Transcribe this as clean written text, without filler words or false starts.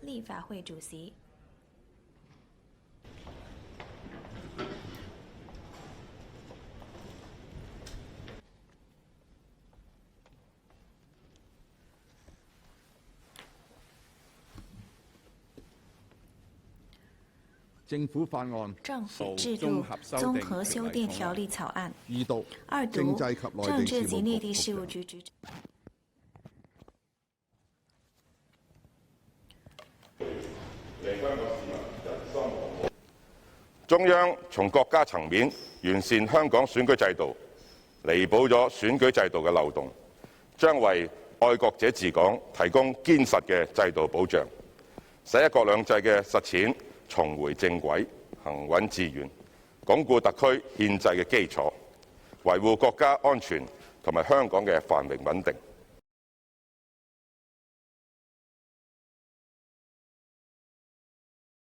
立法會主席。政府法案：政府制度綜合修訂條例草案。二讀。二讀。政制及政治及內地事務局局長。中央從國家層面完善香港選舉制度，彌補咗選舉制度嘅漏洞，將為愛國者治港提供堅實嘅制度保障，使一國兩制嘅實踐重回正軌，行穩致遠，鞏固特區憲制嘅基礎，維護國家安全同埋香港嘅繁榮穩定。